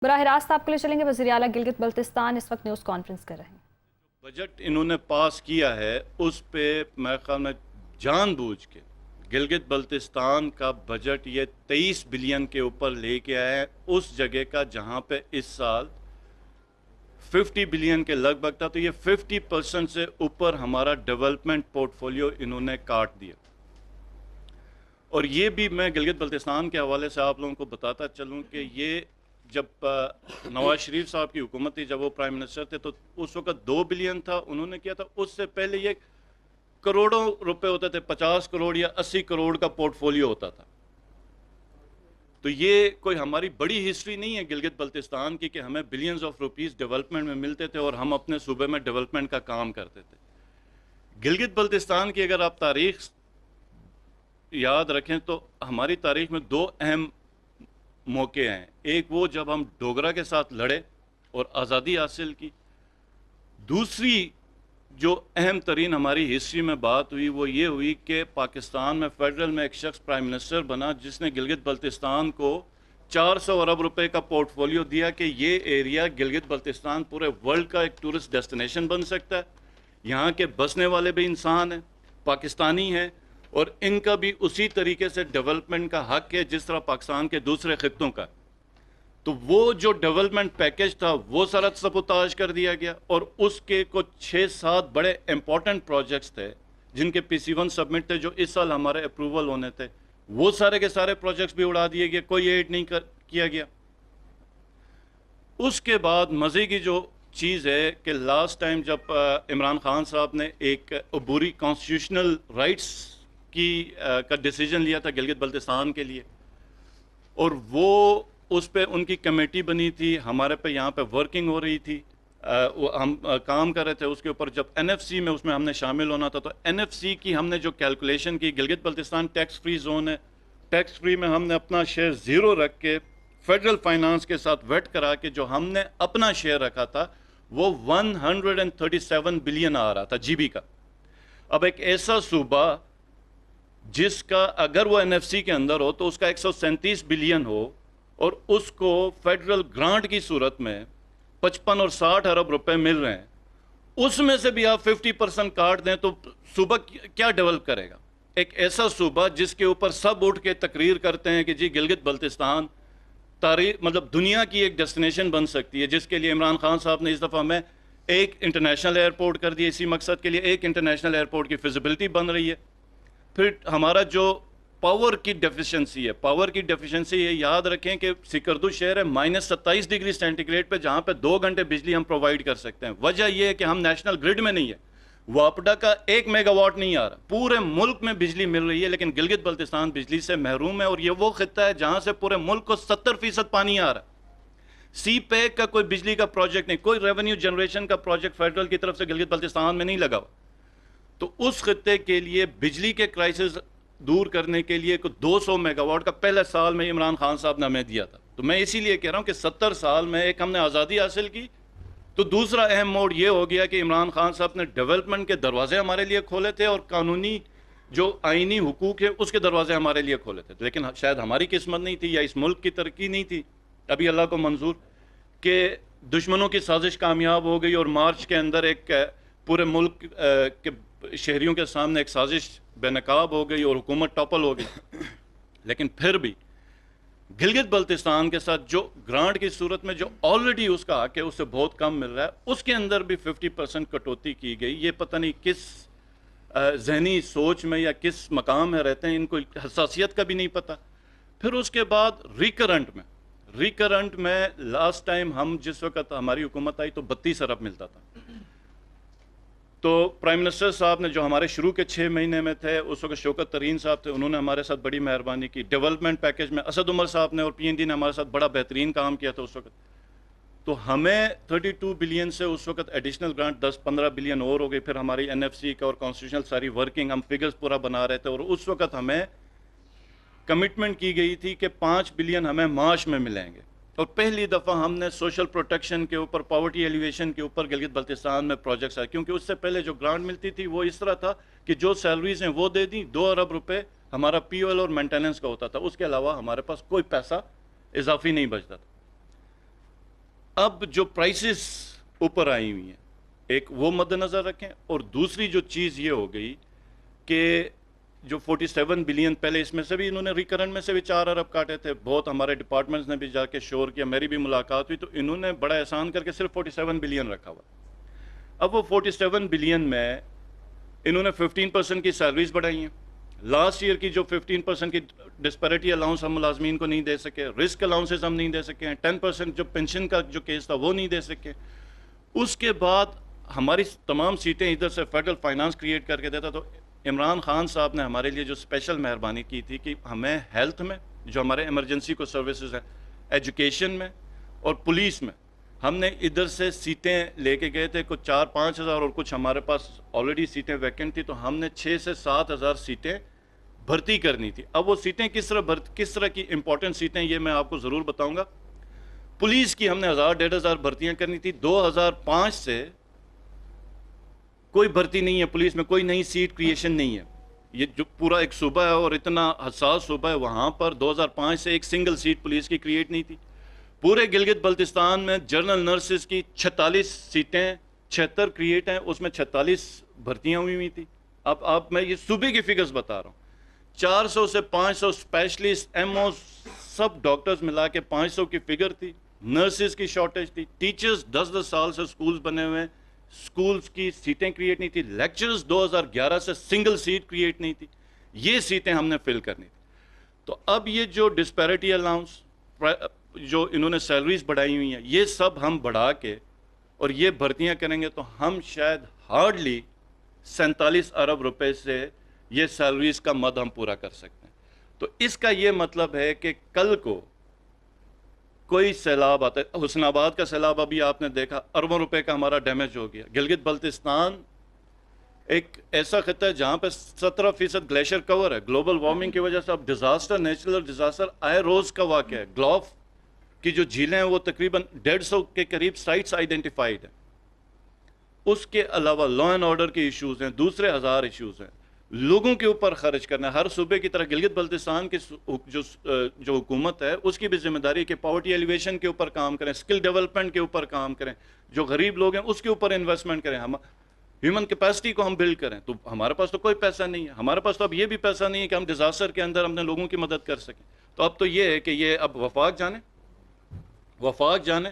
براہ راست آپ کے لیے چلیں گے۔ وزیر اعلیٰ گلگت بلتستان اس وقت نیوز کانفرنس کر رہے ہیں۔ بجٹ انہوں نے پاس کیا ہے اس پہ میرے خیال میں جان بوجھ کے گلگت بلتستان کا بجٹ یہ 23 بلین کے اوپر لے کے آئے ہیں، اس جگہ کا جہاں پہ اس سال 50 بلین کے لگ بھگ تھا، تو یہ 50% سے اوپر ہمارا ڈیولپمنٹ پورٹ فولیو انہوں نے کاٹ دیا۔ اور یہ بھی میں گلگت بلتستان کے حوالے سے آپ لوگوں کو بتاتا چلوں کہ یہ جب نواز شریف صاحب کی حکومت تھی، جب وہ پرائم منسٹر تھے، تو اس وقت 2 بلین تھا انہوں نے کیا تھا، اس سے پہلے یہ کروڑوں روپے ہوتے تھے، 50 کروڑ یا 80 کروڑ کا پورٹ فولیو ہوتا تھا۔ تو یہ کوئی ہماری بڑی ہسٹری نہیں ہے گلگت بلتستان کی کہ ہمیں بلینز آف روپیز ڈیولپمنٹ میں ملتے تھے اور ہم اپنے صوبے میں ڈیولپمنٹ کا کام کرتے تھے۔ گلگت بلتستان کی اگر آپ تاریخ یاد رکھیں تو ہماری تاریخ میں 2 اہم موقع ہیں۔ ایک وہ جب ہم ڈوگرا کے ساتھ لڑے اور آزادی حاصل کی، دوسری جو اہم ترین ہماری ہسٹری میں بات ہوئی وہ یہ ہوئی کہ پاکستان میں فیڈرل میں ایک شخص پرائم منسٹر بنا جس نے گلگت بلتستان کو 400 ارب روپے کا پورٹ فولیو دیا کہ یہ ایریا گلگت بلتستان پورے ورلڈ کا ایک ٹورسٹ ڈیسٹینیشن بن سکتا ہے، یہاں کے بسنے والے بھی انسان ہیں، پاکستانی ہیں، اور ان کا بھی اسی طریقے سے ڈیولپمنٹ کا حق ہے جس طرح پاکستان کے دوسرے خطوں کا۔ تو وہ جو ڈیولپمنٹ پیکج تھا وہ سارا سبوتاژ کر دیا گیا، اور اس کے کچھ 6-7 بڑے امپورٹنٹ پروجیکٹس تھے جن کے PC1 سبمٹ تھے جو اس سال ہمارے اپروول ہونے تھے، وہ سارے کے سارے پروجیکٹس بھی اڑا دیے گئے، کوئی ایڈ نہیں کیا گیا۔ اس کے بعد مزے کی جو چیز ہے کہ لاسٹ ٹائم جب عمران خان صاحب نے ایک عبوری کانسٹیٹیوشنل رائٹس کا ڈیسیجن لیا تھا گلگت بلتستان کے لیے، اور وہ اس پہ ان کی کمیٹی بنی تھی، ہمارے پہ یہاں پہ ورکنگ ہو رہی تھی، ہم کام کر رہے تھے اس کے اوپر۔ جب NFC میں اس میں ہم نے شامل ہونا تھا تو NFC کی ہم نے جو کیلکولیشن کی، Gilgit Baltistan tax free zone ہے، ٹیکس فری میں ہم نے اپنا شیئر 0 رکھ کے فیڈرل فائنانس کے ساتھ ویٹ کرا کے جو ہم نے اپنا شیئر رکھا تھا وہ 137 بلین آ رہا تھا GB کا۔ اب ایک ایسا صوبہ جس کا اگر وہ NFC کے اندر ہو تو اس کا 137 بلین ہو، اور اس کو فیڈرل گرانٹ کی صورت میں 55 اور 60 ارب روپے مل رہے ہیں، اس میں سے بھی آپ 50% کاٹ دیں تو صوبہ کیا ڈیولپ کرے گا؟ ایک ایسا صوبہ جس کے اوپر سب اٹھ کے تقریر کرتے ہیں کہ جی گلگت بلتستان تاریخ مطلب دنیا کی ایک ڈیسٹینیشن بن سکتی ہے، جس کے لیے عمران خان صاحب نے اس دفعہ میں ایک انٹرنیشنل ایئرپورٹ کر دیا، اسی مقصد کے لیے ایک انٹرنیشنل ایئرپورٹ کی فیزیبلٹی بن رہی ہے۔ پھر ہمارا جو پاور کی ڈیفیشنسی ہے، پاور کی ڈیفیشنسی یہ یاد رکھیں کہ سکردو شہر ہے -27 ڈگری سینٹی گریڈ پہ، جہاں پہ 2 گھنٹے بجلی ہم پرووائڈ کر سکتے ہیں۔ وجہ یہ ہے کہ ہم نیشنل گرڈ میں نہیں ہے، واپڈا کا 1 میگا واٹ نہیں آ رہا، پورے ملک میں بجلی مل رہی ہے لیکن گلگت بلتستان بجلی سے محروم ہے، اور یہ وہ خطہ ہے جہاں سے پورے ملک کو 70% پانی آ رہا ہے۔ سی پیک کا کوئی بجلی کا پروجیکٹ نہیں، کوئی ریونیو جنریشن کا پروجیکٹ فیڈرل کی طرف سے گلگت بلتستان میں نہیں لگا ہوا۔ تو اس خطے کے لیے بجلی کے کرائسس دور کرنے کے لیے 200 میگا واٹ کا پہلے سال میں عمران خان صاحب نے ہمیں دیا تھا۔ تو میں اسی لیے کہہ رہا ہوں کہ 70 سال میں ایک ہم نے آزادی حاصل کی، تو دوسرا اہم موڑ یہ ہو گیا کہ عمران خان صاحب نے ڈیولپمنٹ کے دروازے ہمارے لیے کھولے تھے، اور قانونی جو آئینی حقوق ہے اس کے دروازے ہمارے لیے کھولے تھے، لیکن شاید ہماری قسمت نہیں تھی یا اس ملک کی ترقی نہیں تھی ابھی اللہ کو منظور کہ دشمنوں کی سازش کامیاب ہو گئی، اور مارچ کے اندر ایک پورے ملک کے شہریوں کے سامنے ایک سازش بے نقاب ہو گئی اور حکومت ٹاپل ہو گئی۔ لیکن پھر بھی گلگت بلتستان کے ساتھ جو گرانٹ کی صورت میں جو آلریڈی اس کا حق ہے اس سے بہت کم مل رہا ہے، اس کے اندر بھی 50% کٹوتی کی گئی۔ یہ پتہ نہیں کس ذہنی سوچ میں یا کس مقام میں رہتے ہیں، ان کو حساسیت کا بھی نہیں پتہ۔ پھر اس کے بعد ریکرنٹ میں لاسٹ ٹائم ہم جس وقت ہماری حکومت آئی تو 32 ارب ملتا تھا، تو پرائم منسٹر صاحب نے جو ہمارے شروع کے 6 مہینے میں تھے اس وقت شوکت ترین صاحب تھے، انہوں نے ہمارے ساتھ بڑی مہربانی کی۔ ڈیولپمنٹ پیکج میں اسد عمر صاحب نے اور PND نے ہمارے ساتھ بڑا بہترین کام کیا تھا اس وقت، تو ہمیں 32 بلین سے اس وقت ایڈیشنل گرانٹ 10-15 بلین اور ہو گئی۔ پھر ہماری NFC کا اور کانسٹیٹیوشنل ساری ورکنگ، ہم فگرز پورا بنا رہے تھے، اور اس وقت ہمیں کمٹمنٹ کی گئی تھی کہ 5 بلین ہمیں معاش میں ملیں گے، اور پہلی دفعہ ہم نے سوشل پروٹیکشن کے اوپر، پاورٹی ایلیویشن کے اوپر گلگت بلتستان میں پروجیکٹس آئے، کیونکہ اس سے پہلے جو گرانٹ ملتی تھی وہ اس طرح تھا کہ جو سیلریز ہیں وہ دے دیں، 2 ارب روپے ہمارا POL اور مینٹیننس کا ہوتا تھا، اس کے علاوہ ہمارے پاس کوئی پیسہ اضافی نہیں بچتا تھا۔ اب جو پرائسز اوپر آئی ہوئی ہیں ایک وہ مد نظر رکھیں، اور دوسری جو چیز یہ ہو گئی کہ جو 47 بلین پہلے اس میں سے بھی انہوں نے ریکرنٹ میں سے بھی 4 ارب کاٹے تھے، بہت ہمارے ڈپارٹمنٹس نے بھی جا کے شور کیا، میری بھی ملاقات ہوئی، تو انہوں نے بڑا احسان کر کے صرف 47 بلین رکھا ہوا۔ اب وہ 47 بلین میں انہوں نے 15% کی سیلریز بڑھائی ہیں، لاسٹ ایئر کی جو 15% کی ڈسپیرٹی الاؤنس ہم ملازمین کو نہیں دے سکے، رسک الاؤنسز ہم نہیں دے سکے ہیں، 10% جو پینشن کا جو کیس تھا وہ نہیں دے سکے۔ اس کے بعد ہماری تمام سیٹیں ادھر سے فیڈرل فائنانس کریٹ کر کے دیتا، تو عمران خان صاحب نے ہمارے لیے جو اسپیشل مہربانی کی تھی کہ ہمیں ہیلتھ میں جو ہمارے ایمرجنسی کو سروسز ہیں، ایجوکیشن میں اور پولیس میں ہم نے ادھر سے سیٹیں لے کے گئے تھے، کچھ 4-5 ہزار اور کچھ ہمارے پاس آلریڈی سیٹیں ویکنٹ تھی، تو ہم نے 6 سے 7 ہزار سیٹیں بھرتی کرنی تھی۔ اب وہ سیٹیں کس طرح کی امپورٹنٹ سیٹیں یہ میں آپ کو ضرور بتاؤں گا۔ پولیس کی ہم نے 1000-1500 بھرتیاں کرنی تھی، 2005 سے کوئی بھرتی نہیں ہے پولیس میں، کوئی نئی سیٹ کریشن نہیں ہے۔ یہ جو پورا ایک صوبہ ہے اور اتنا حساس صوبہ ہے، وہاں پر 2005 سے ایک سنگل سیٹ پولیس کی کریٹ نہیں تھی۔ پورے گلگت بلتستان میں جنرل نرسز کی 46 سیٹیں 76 کریٹ ہیں، اس میں 46 بھرتیاں ہوئی تھی۔ اب میں یہ صوبے کی فگرز بتا رہا ہوں، 400 سے 500 اسپیشلسٹ ایم او سب ڈاکٹرز ملا کے 500 کی فگر تھی۔ نرسز کی شارٹیج تھی، ٹیچرز 10 سال سے سکولز بنے ہوئے ہیں، سکولز کی سیٹیں کریٹ نہیں تھی، لیکچرز 2011 سے سنگل سیٹ کریٹ نہیں تھی، یہ سیٹیں ہم نے فل کرنی تھی۔ تو اب یہ جو ڈسپیرٹی الاؤنس جو انہوں نے سیلریز بڑھائی ہوئی ہیں، یہ سب ہم بڑھا کے اور یہ بھرتیاں کریں گے تو ہم شاید ہارڈلی 47 ارب روپے سے یہ سیلریز کا مد ہم پورا کر سکتے ہیں۔ تو اس کا یہ مطلب ہے کہ کل کو کوئی سیلاب آتا ہے، حسن آباد کا سیلاب ابھی آپ نے دیکھا، اربوں روپے کا ہمارا ڈیمیج ہو گیا۔ گلگت بلتستان ایک ایسا خطہ ہے جہاں پہ 17% گلیشیئر کور ہے، گلوبل وارمنگ کی وجہ سے اب ڈیزاسٹر، نیچرل ڈیزاسٹر آئے روز کا واقعہ ہے۔ گلوف کی جو جھیلیں ہیں وہ تقریباً 150 کے قریب سائٹس آئیڈینٹیفائیڈ ہیں۔ اس کے علاوہ لا اینڈ آرڈر کے ایشوز ہیں، دوسرے ہزار ایشوز ہیں، لوگوں کے اوپر خرچ کرنا ہے۔ ہر صوبے کی طرح گلگت بلتستان کی جو حکومت ہے اس کی بھی ذمہ داری ہے کہ پاورٹی ایلیویشن کے اوپر کام کریں، اسکل ڈیولپمنٹ کے اوپر کام کریں، جو غریب لوگ ہیں اس کے اوپر انویسٹمنٹ کریں، ہم ہیومن کیپیسٹی کو ہم بلڈ کریں۔ تو ہمارے پاس تو کوئی پیسہ نہیں ہے، ہمارے پاس تو اب یہ بھی پیسہ نہیں ہے کہ ہم ڈیزاسٹر کے اندر اپنے لوگوں کی مدد کر سکیں۔ تو اب تو یہ ہے کہ یہ اب وفاق جانے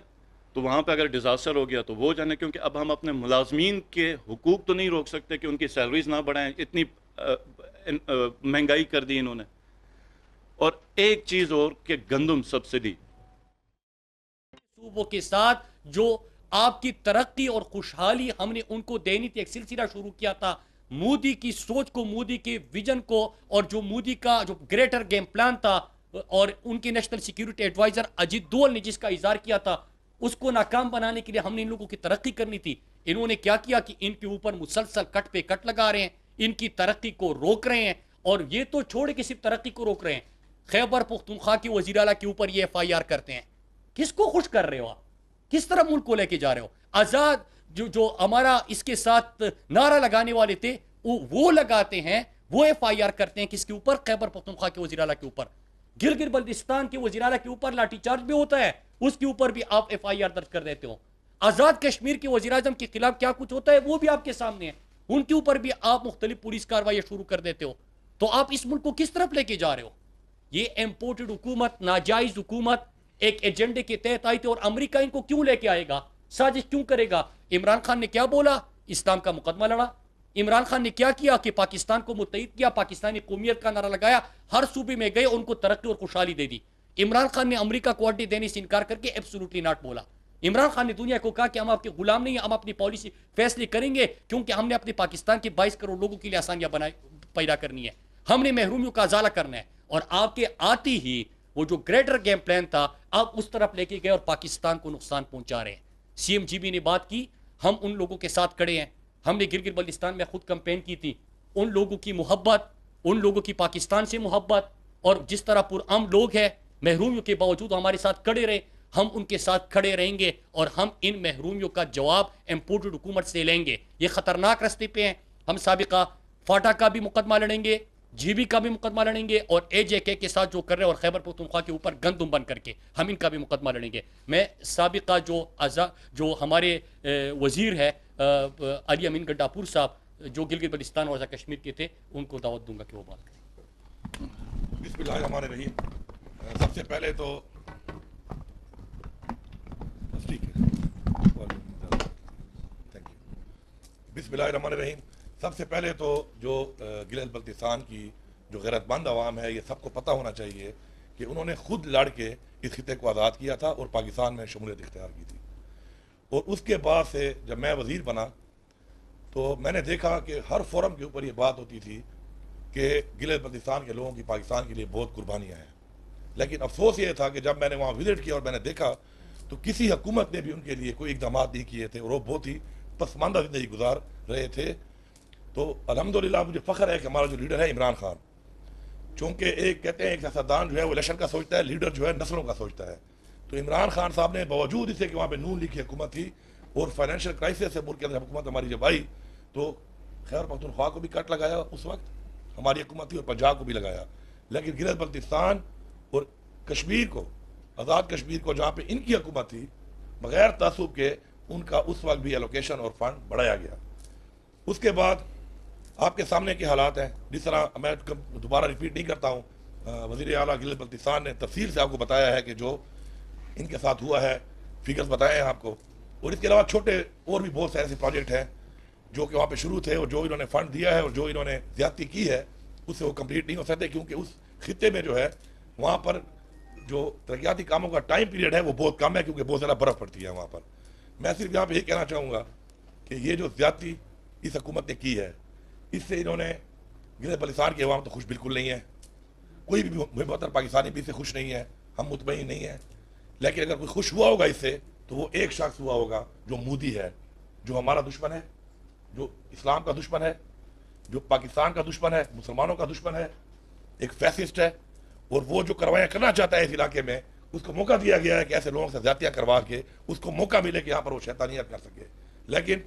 تو وہاں پہ اگر ڈیزاسٹر ہو گیا تو وہ جانے، کیونکہ اب ہم اپنے ملازمین کے حقوق تو نہیں روک سکتے کہ ان کی سیلریز نہ بڑھائیں، اتنی مہنگائی کر دی انہوں نے۔ اور ایک چیز اور کہ گندم سبسڈی صوبوں کے ساتھ جو آپ کی ترقی اور خوشحالی ہم نے ان کو دینی تھی، ایک سلسلہ شروع کیا تھا مودی کی سوچ کو، مودی کے ویژن کو، اور جو مودی کا جو گریٹر گیم پلان تھا اور ان کے national security advisor Ajit Doval نے جس کا اظہار کیا تھا، اس کو ناکام بنانے کے لیے ہم نے ان لوگوں کی ترقی کرنی تھی۔ انہوں نے کیا کیا کہ ان کے اوپر مسلسل کٹ پہ کٹ لگا رہے ہیں، ان کی ترقی کو روک رہے ہیں، اور یہ تو چھوڑے کہ صرف ترقی کو روک رہے ہیں، خیبر پختونخوا کے وزیر اعلیٰ کے اوپر یہ ایف آئی آر کرتے ہیں۔ کس کو خوش کر رہے ہو آپ؟ کس طرح ملک کو لے کے جا رہے ہو؟ آزاد جو ہمارا اس کے ساتھ نعرہ لگانے والے تھے وہ لگاتے ہیں، وہ ایف آئی آر کرتے ہیں کس کے اوپر؟ خیبر پختونخوا کے وزیر اعلیٰ کے اوپر۔ گلگت بلتستان کے وزیر اعلیٰ کے اوپر لاٹھی چارج بھی ہوتا ہے، اس کے اوپر بھی آپ ایف آئی آر درج کر دیتے ہو۔ آزاد کشمیر کے وزیر اعظم کے خلاف کیا کچھ ہوتا ہے وہ بھی آپ کے سامنے ہے، ان کے اوپر بھی آپ مختلف پولیس کارروائیاں شروع کر دیتے ہو۔ تو آپ اس ملک کو کس طرف لے کے جا رہے ہو؟ یہ امپورٹڈ حکومت، ناجائز حکومت ایک ایجنڈے کے تحت آئی تھی، اور امریکہ ان کو کیوں لے کے آئے گا، سازش کیوں کرے گا؟ عمران خان نے کیا بولا؟ اسلام کا مقدمہ لڑا۔ عمران خان نے کیا کیا کہ پاکستان کو متحد کیا، پاکستانی قومیت کا نعرہ لگایا، ہر صوبے میں گئے، ان کو ترقی اور خوشحالی دے دی۔ عمران خان نے امریکہ کو اڈے دینے سے انکار کر کے ایبسولوٹلی ناٹ بولا۔ عمران خان نے دنیا کو کہا کہ ہم آپ کے غلام نہیں ہیں، ہم اپنی پالیسی فیصلے کریں گے، کیونکہ ہم نے اپنے پاکستان کے 22 کروڑ لوگوں کے لیے آسانیاں پیدا کرنی ہے، ہم نے محرومیوں کا ازالہ کرنا ہے۔ اور آپ کے آتی ہی وہ جو گریٹر گیم پلان تھا آپ اس طرف لے کے گئے اور پاکستان کو نقصان پہنچا رہے ہیں۔ سی ایم جی بی نے بات کی، ہم ان لوگوں کے ساتھ کھڑے ہیں، ہم نے گلگت بلتستان میں خود کمپین کی تھی، ان لوگوں کی محبت، ان لوگوں کی پاکستان سے محبت، اور جس طرح پرامن لوگ ہیں محرومیوں کے باوجود ہمارے ساتھ کھڑے رہے، ہم ان کے ساتھ کھڑے رہیں گے، اور ہم ان محرومیوں کا جواب امپورٹڈ حکومت سے لیں گے۔ یہ خطرناک راستے پہ ہیں، ہم سابقہ فاٹا کا بھی مقدمہ لڑیں گے، جی بی کا بھی مقدمہ لڑیں گے اور اے جے کے ساتھ جو کر رہے ہیں اور خیبر پختونخوا کے اوپر گندم بن کر کے ہم ان کا بھی مقدمہ لڑیں گے. میں سابقہ جو ہمارے وزیر ہے علی امین گنڈاپور صاحب جو گلگت بلتستان اور کشمیر کے تھے ان کو دعوت دوں گا کہ وہ بات کریں. بسم اللہ الرحمن الرحیم. سب سے پہلے تو بسم اللہ الرحمن الرحیم. سب سے پہلے تو جو گلگت بلتستان کی جو غیرت مند عوام ہے یہ سب کو پتہ ہونا چاہیے کہ انہوں نے خود لڑ کے اس خطے کو آزاد کیا تھا اور پاکستان میں شمولیت اختیار کی تھی. اور اس کے بعد سے جب میں وزیر بنا تو میں نے دیکھا کہ ہر فورم کے اوپر یہ بات ہوتی تھی کہ گلگت بلتستان کے لوگوں کی پاکستان کے لیے بہت قربانیاں ہیں. لیکن افسوس یہ تھا کہ جب میں نے وہاں وزٹ کیا اور میں نے دیکھا تو کسی حکومت نے بھی ان کے لیے کوئی اقدامات نہیں کیے تھے اور وہ بہت ہی پسماندہ زندگی گزار رہے تھے. تو الحمدللہ مجھے فخر ہے کہ ہمارا جو لیڈر ہے عمران خان, چونکہ ایک کہتے ہیں ایک سیاستدان جو ہے وہ الیکشن کا سوچتا ہے, لیڈر جو ہے نسلوں کا سوچتا ہے. تو عمران خان صاحب نے باوجود اسے کہ وہاں پہ نون لیگ کی حکومت تھی اور فائنینشیل کرائسس سے ملک کے اندر حکومت ہماری جب آئی تو خیبر پختونخوا کو بھی کٹ لگایا, اس وقت ہماری حکومت تھی, اور پنجاب کو بھی لگایا. لیکن گلگت بلتستان اور کشمیر کو, آزاد کشمیر کو جہاں پہ ان کی حکومت تھی, بغیر تعصب کے ان کا اس وقت بھی ایلوکیشن اور فنڈ بڑھایا گیا. اس کے بعد آپ کے سامنے کے حالات ہیں, جس طرح میں دوبارہ ریپیٹ نہیں کرتا ہوں, وزیر اعلیٰ گلگت بلتستان نے تفصیل سے آپ کو بتایا ہے کہ جو ان کے ساتھ ہوا ہے, فگرز بتائے ہیں آپ کو. اور اس کے علاوہ چھوٹے اور بھی بہت سے ایسے پروجیکٹ ہیں جو کہ وہاں پہ شروع تھے اور جو انہوں نے فنڈ دیا ہے اور جو انہوں نے زیادتی کی ہے اس سے وہ کمپلیٹ نہیں ہو سکتے, کیونکہ اس خطے میں جو ہے وہاں پر جو ترقیاتی کاموں کا ٹائم پیریڈ ہے وہ بہت کم ہے, کیونکہ بہت زیادہ برف پڑتی ہے وہاں پر. میں صرف یہاں پہ یہ کہنا چاہوں گا کہ یہ جو زیادتی اس حکومت نے کی ہے اس سے انہوں نے گلگت بلتستان کی عوام تو خوش بالکل نہیں ہے, کوئی بھی محبت پاکستانی بھی اس سے خوش نہیں ہے, ہم مطمئن نہیں ہیں. لیکن اگر کوئی خوش ہوا ہوگا اس سے تو وہ ایک شخص ہوا ہوگا جو مودی ہے, جو ہمارا دشمن ہے, جو اسلام کا دشمن ہے, جو پاکستان کا دشمن ہے, مسلمانوں کا دشمن ہے, ایک فیسسٹ ہے. اور وہ جو کروائیاں کرنا چاہتا ہے اس علاقے میں اس کو موقع دیا گیا ہے کہ ایسے لوگوں سے زیادتیاں کروا کے اس کو موقع ملے کہ یہاں پر وہ شیطانیت کر سکے. لیکن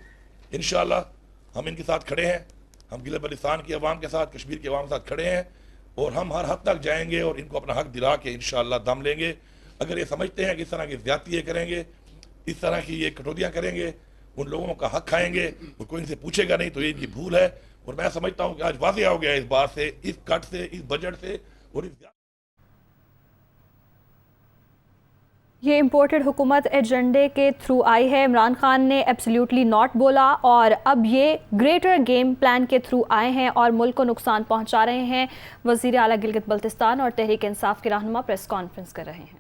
انشاءاللہ ہم ان کے ساتھ کھڑے ہیں, ہم گلگت بلتستان کی عوام کے ساتھ, کشمیر کی عوام کے ساتھ کھڑے ہیں اور ہم ہر حد تک جائیں گے اور ان کو اپنا حق دلا کے انشاءاللہ دم لیں گے. اگر یہ سمجھتے ہیں کہ اس طرح کی زیادتیاں کریں گے, اس طرح کی یہ کٹوتیاں کریں گے, ان لوگوں کا حق کھائیں گے اور کوئی ان سے پوچھے گا نہیں, تو یہ ان کی بھول ہے. اور میں سمجھتا ہوں کہ آج واضح ہو گیا اس بات سے, اس کٹ سے, اس بجٹ سے اور اس یہ امپورٹڈ حکومت ایجنڈے کے تھرو آئی ہے. عمران خان نے ایبسلیوٹلی ناٹ بولا اور اب یہ گریٹر گیم پلان کے تھرو آئے ہیں اور ملک کو نقصان پہنچا رہے ہیں. وزیر اعلیٰ گلگت بلتستان اور تحریک انصاف کے رہنما پریس کانفرنس کر رہے ہیں.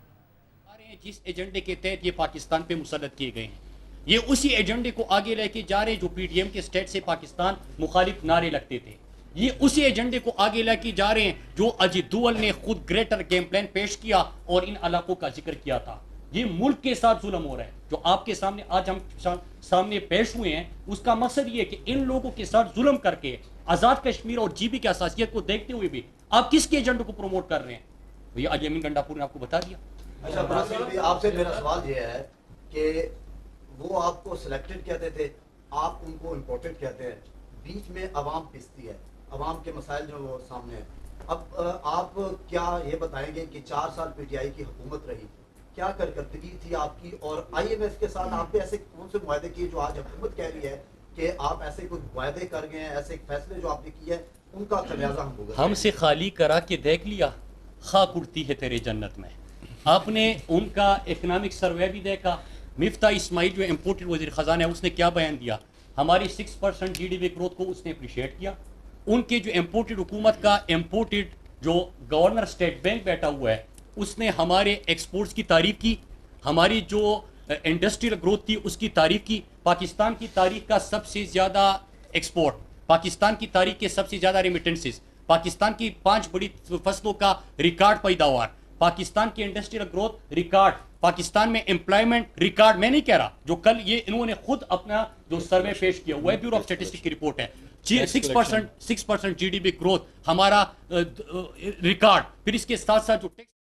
جس ایجنڈے کے تحت یہ پاکستان پہ مسلط کیے گئے ہیں یہ اسی ایجنڈے کو آگے لے کے جا رہے ہیں جو پی ڈی ایم کے اسٹیٹ سے پاکستان مخالف نعرے لگتے تھے. یہ اسی ایجنڈے کو آگے لے کے جا رہے ہیں جو اجیت دوول نے خود گریٹر گیم پلان پیش کیا اور ان علاقوں کا ذکر کیا تھا. یہ ملک کے ساتھ ظلم ہو رہا ہے جو آپ کے سامنے آج ہم سامنے پیش ہوئے ہیں. اس کا مقصد یہ ہے کہ ان لوگوں کے ساتھ ظلم کر کے آزاد کشمیر اور جی بی کی حساسیت کو دیکھتے ہوئے بھی آپ کس کے ایجنڈے کو پروموٹ کر رہے ہیں. یہ علی امین گنڈاپور نے آپ کو بتا دیا. اچھا براسیل بھی آپ سے میرا سوال یہ ہے کہ وہ آپ کو سلیکٹڈ کہتے تھے, آپ ان کو امپورٹڈ کہتے ہیں, بیچ میں عوام پستی ہے, عوام کے مسائل جو وہ سامنے ہیں. اب آپ کیا یہ بتائیں گے کہ 4 سال پی ٹی آئی کی حکومت رہی, کیا کارکردگی تھی آپ کی, اور آئی ایم ایف کے ساتھ آپ نے ایسے کون سے معاہدے کیے جو آج حکومت کہہ رہی ہے کہ آپ ایسے کوئی معاہدے کر گئے ہیں, ایسے فیصلے جو آپ نے کیے ہیں ان کا خمیازہ ہم بھگت ہم سے خالی کرا کے دیکھ لیا, خاک اڑتی ہے تیرے جنت میں. آپ نے ان کا اکنامک سروے بھی دیکھا. مفتاح اسماعیل جو امپورٹڈ وزیر خزانہ ہے اس نے کیا بیان دیا, ہماری 6% جی ڈی پی گروتھ کو اس نے اپریشیٹ کیا. ان کے جو امپورٹڈ حکومت کا امپورٹڈ جو گورنر اسٹیٹ بینک بیٹھا ہوا ہے اس نے ہمارے ایکسپورٹس کی تعریف کی, ہماری جو انڈسٹریل گروتھ تھی اس کی تعریف کی. پاکستان کی تاریخ کا سب سے زیادہ ایکسپورٹ, پاکستان کی تاریخ کے سب سے زیادہ ریمیٹنسز, پاکستان کی 5 بڑی فصلوں کا ریکارڈ پیداوار, پاکستان کی انڈسٹریل گروتھ ریکارڈ, پاکستان میں امپلائمنٹ ریکارڈ. میں نہیں کہہ رہا, جو کل یہ انہوں نے خود اپنا جو سروے پیش کیا ہوا ہے بیورو آف اسٹیٹسٹکس کی رپورٹ ہے, 6% جی ڈی پی گروتھ ہمارا ریکارڈ. پھر اس کے ساتھ ساتھ جو ٹیکس